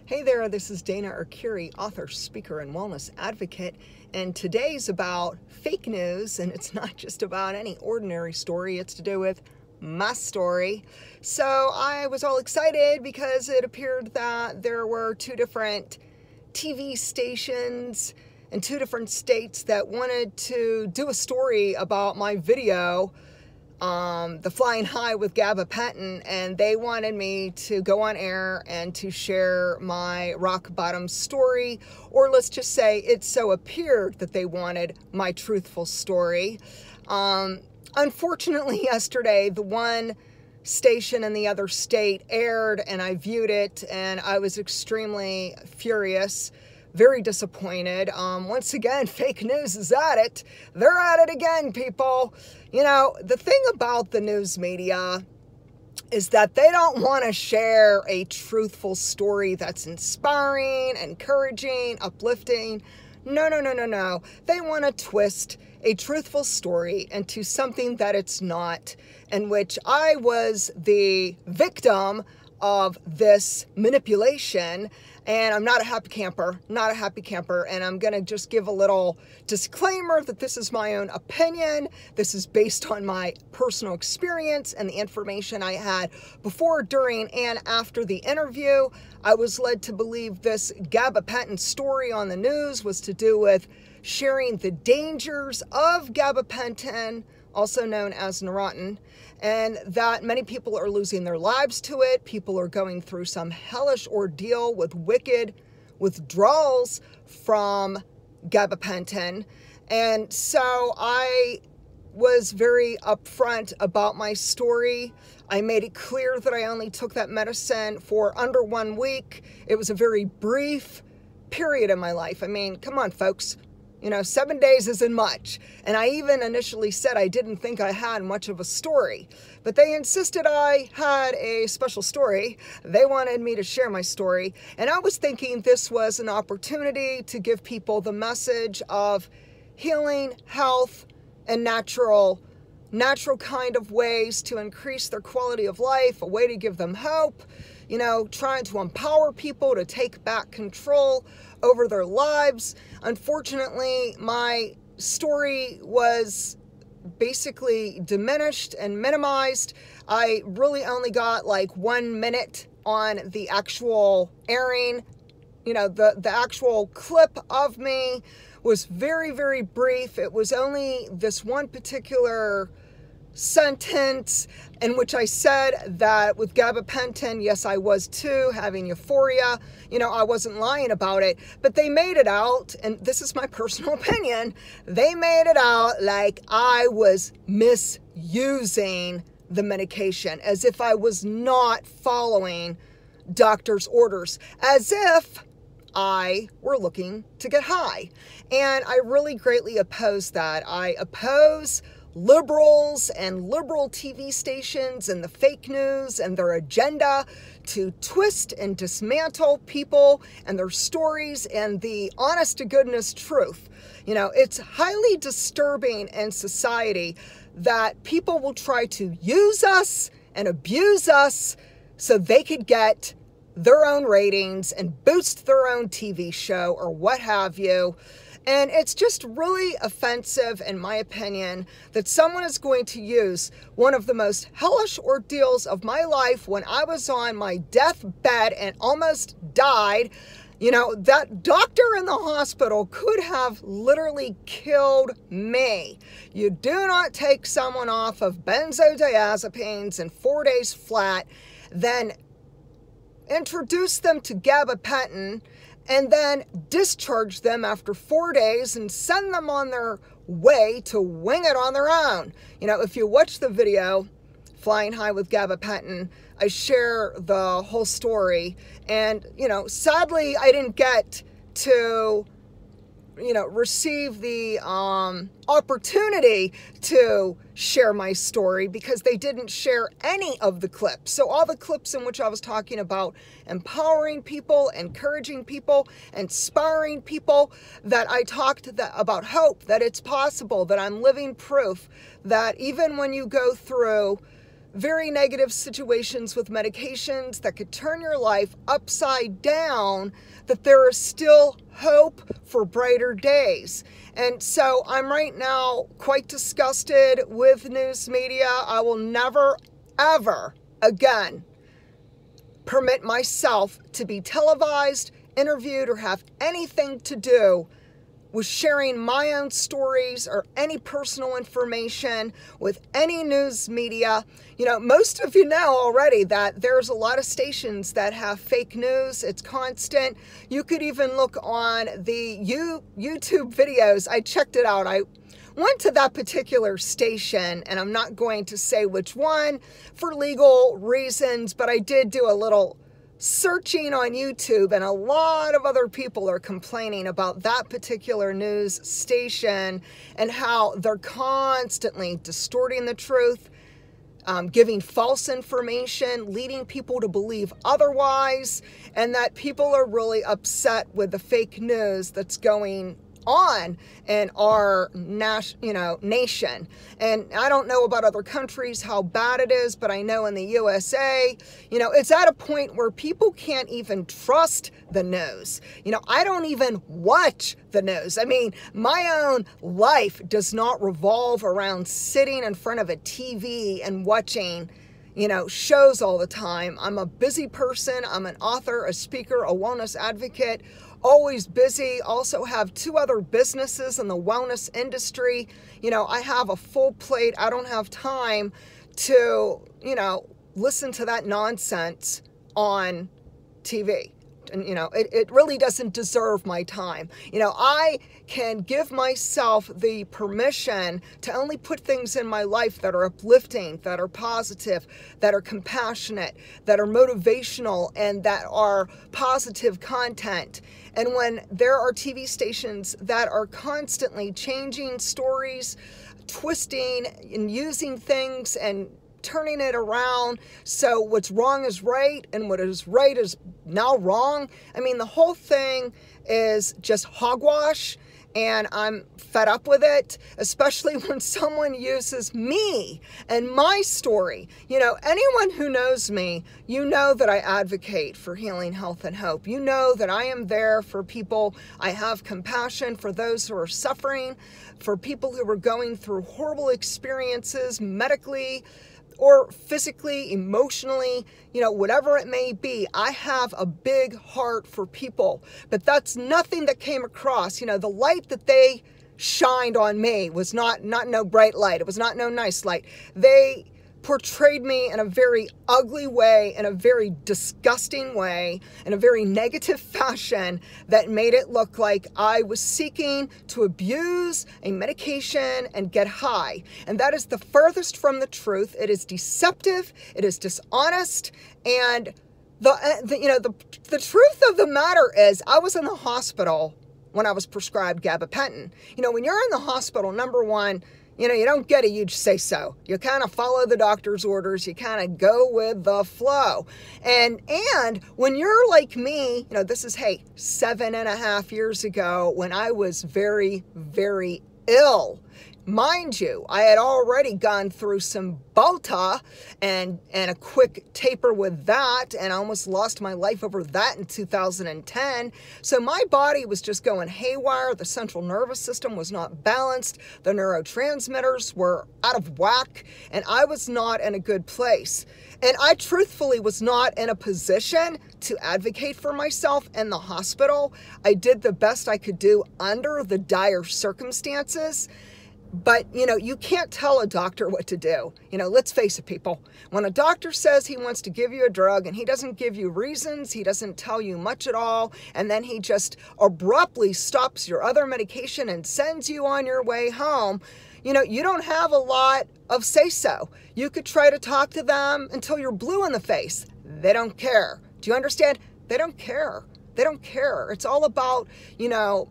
Hey there, this is Dana Arcuri, author, speaker, and wellness advocate, and today's about fake news, and it's not just about any ordinary story, it's to do with my story. So I was all excited because it appeared that there were two different TV stations in two different states that wanted to do a story about my video, the Flying High with Gabapentin, and they wanted me to go on air and to share my rock bottom story, or let's just say it so appeared that they wanted my truthful story. Unfortunately, yesterday, the one station in the other state aired, and I viewed it, and I was extremely furious, very disappointed. Once again, fake news is at it. They're at it again, people. You know, the thing about the news media is that they don't want to share a truthful story that's inspiring, encouraging, uplifting. No. They want to twist a truthful story into something that it's not, in which I was the victim of this manipulation. And I'm not a happy camper, and I'm going to just give a little disclaimer that this is my own opinion. This is based on my personal experience and the information I had before, during, and after the interview. I was led to believe this Gabapentin story on the news was to do with sharing the dangers of Gabapentin, also known as Neurontin, and that many people are losing their lives to it. People are going through some hellish ordeal with wicked withdrawals from Gabapentin. And so I was very upfront about my story. I made it clear that I only took that medicine for under 1 week. It was a very brief period in my life. I mean, come on, folks. You know, 7 days isn't much. And I even initially said I didn't think I had much of a story. But they insisted I had a special story. They wanted me to share my story. And I was thinking this was an opportunity to give people the message of healing, health, and natural kind of ways to increase their quality of life, a way to give them hope, you know, trying to empower people to take back control over their lives. Unfortunately, my story was basically diminished and minimized. I really only got like 1 minute on the actual airing. You know, the actual clip of me was very, very brief. It was only this one particular sentence in which I said that with Gabapentin, yes, I was too, having euphoria. You know, I wasn't lying about it, but they made it out, and this is my personal opinion, they made it out like I was misusing the medication, as if I was not following doctor's orders, as if I were looking to get high. And I really greatly oppose that. I oppose liberals and liberal TV stations and the fake news and their agenda to twist and dismantle people and their stories and the honest to goodness truth. You know, it's highly disturbing in society that people will try to use us and abuse us so they could get their own ratings and boost their own TV show or what have you. And it's just really offensive, in my opinion, that someone is going to use one of the most hellish ordeals of my life when I was on my deathbed and almost died. You know, that doctor in the hospital could have literally killed me. You do not take someone off of benzodiazepines in 4 days flat, then introduce them to Gabapentin, and then discharge them after 4 days and send them on their way to wing it on their own. You know, if you watch the video, Flying High with Gabapentin, I share the whole story. And, you know, sadly, I didn't get to, you know, receive the opportunity to share my story because they didn't share any of the clips. So all the clips in which I was talking about empowering people, encouraging people, inspiring people, that I talked about hope, that it's possible, that I'm living proof that even when you go through very negative situations with medications that could turn your life upside down, that there is still hope for brighter days. And so I'm right now quite disgusted with news media. I will never, ever again permit myself to be televised, interviewed, or have anything to do with sharing my own stories or any personal information with any news media. You know, most of you know already that there's a lot of stations that have fake news. It's constant. You could even look on the YouTube videos. I checked it out. I went to that particular station, and I'm not going to say which one for legal reasons, but I did do a little searching on YouTube, and a lot of other people are complaining about that particular news station and how they're constantly distorting the truth, giving false information, leading people to believe otherwise, and that people are really upset with the fake news that's going on in our nation. And I don't know about other countries how bad it is, but I know in the USA, it's at a point where people can't even trust the news. I don't even watch the news. I mean, my own life does not revolve around sitting in front of a TV and watching shows all the time. I'm a busy person. I'm an author, a speaker, a wellness advocate, always busy. Also have 2 other businesses in the wellness industry. I have a full plate. I don't have time to, listen to that nonsense on TV. And, it really doesn't deserve my time. I can give myself the permission to only put things in my life that are uplifting, that are positive, that are compassionate, that are motivational, and that are positive content. And when there are TV stations that are constantly changing stories, twisting and using things and turning it around so what's wrong is right and what is right is now wrong. I mean, the whole thing is just hogwash, and I'm fed up with it, especially when someone uses me and my story. Anyone who knows me, that I advocate for healing, health, and hope. That I am there for people. I have compassion for those who are suffering, for people who are going through horrible experiences medically, or physically, emotionally, whatever it may be. I have a big heart for people, but that's nothing that came across. The light that they shined on me was not no bright light. It was not no nice light. They portrayed me in a very ugly way, in a very disgusting way, in a very negative fashion that made it look like I was seeking to abuse a medication and get high. And that is the furthest from the truth. It is deceptive. It is dishonest. And the truth of the matter is, I was in the hospital when I was prescribed Gabapentin. When you're in the hospital, number one, you don't get a huge say-so. You kind of follow the doctor's orders. You kind of go with the flow. And when you're like me, this is, 7.5 years ago when I was very, very ill. Mind you, I had already gone through some Bota and a quick taper with that, and I almost lost my life over that in 2010. So my body was just going haywire. The central nervous system was not balanced. The neurotransmitters were out of whack, and I was not in a good place. And I truthfully was not in a position to advocate for myself in the hospital. I did the best I could do under the dire circumstances. But, you can't tell a doctor what to do. Let's face it, people. When a doctor says he wants to give you a drug and he doesn't give you reasons, he doesn't tell you much at all, and then he just abruptly stops your other medication and sends you on your way home, you don't have a lot of say-so. You could try to talk to them until you're blue in the face. They don't care. Do you understand? They don't care. They don't care. It's all about,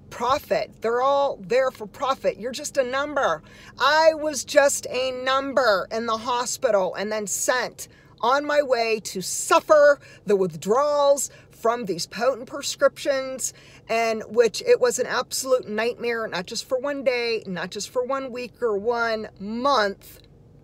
profit. They're all there for profit. You're just a number. I was just a number in the hospital and then sent on my way to suffer the withdrawals from these potent prescriptions, and which it was an absolute nightmare, not just for one day, not just for 1 week or 1 month,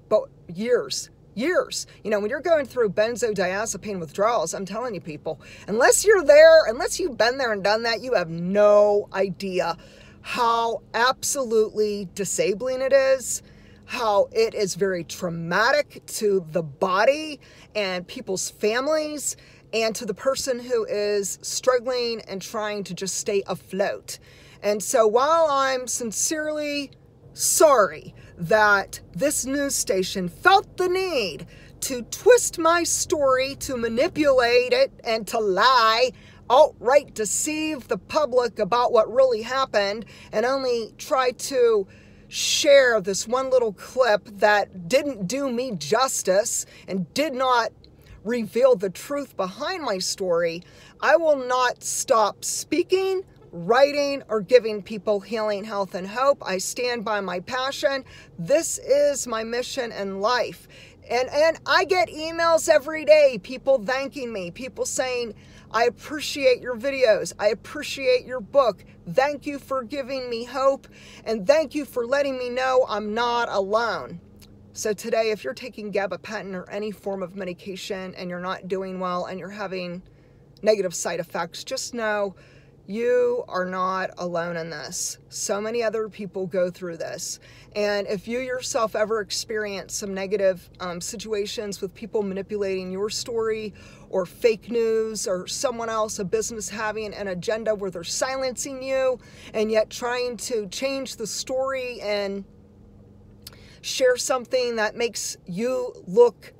but years years. You know, when you're going through benzodiazepine withdrawals, I'm telling you people, unless you're there, unless you've been there and done that, you have no idea how absolutely disabling it is, how it is very traumatic to the body and people's families, and to the person who is struggling and trying to just stay afloat. And so while I'm sincerely sorry that this news station felt the need to twist my story, to manipulate it, and to lie, outright deceive the public about what really happened, and only try to share this one little clip that didn't do me justice and did not reveal the truth behind my story, I will not stop speaking, writing, or giving people healing, health, and hope. I stand by my passion. This is my mission in life. And I get emails every day, people thanking me, people saying, I appreciate your videos. I appreciate your book. Thank you for giving me hope. And thank you for letting me know I'm not alone. So today, if you're taking Gabapentin or any form of medication and you're not doing well and you're having negative side effects, just know you are not alone in this. So many other people go through this. And if you yourself ever experience some negative situations with people manipulating your story, or fake news, or someone else, a business having an agenda where they're silencing you and yet trying to change the story and share something that makes you look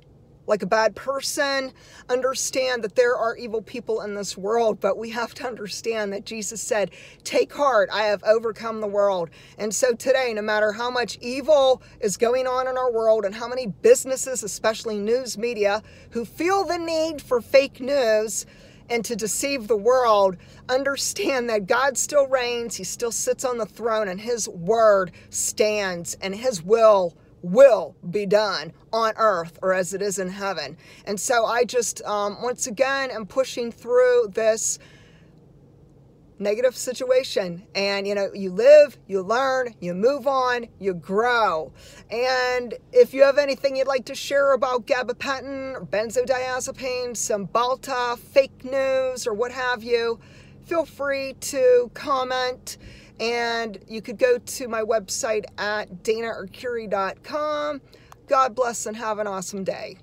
like a bad person, understand that there are evil people in this world, but we have to understand that Jesus said, take heart, I have overcome the world. And so today, no matter how much evil is going on in our world and how many businesses, especially news media, who feel the need for fake news and to deceive the world, understand that God still reigns, he still sits on the throne, and his word stands, and his will be done on earth or as it is in heaven. And so I just, once again, am pushing through this negative situation. And, you know, you live, you learn, you move on, you grow. And if you have anything you'd like to share about gabapentin or benzodiazepine, Cymbalta, fake news, or what have you, feel free to comment. And you could go to my website at danaarcuri.com. God bless and have an awesome day.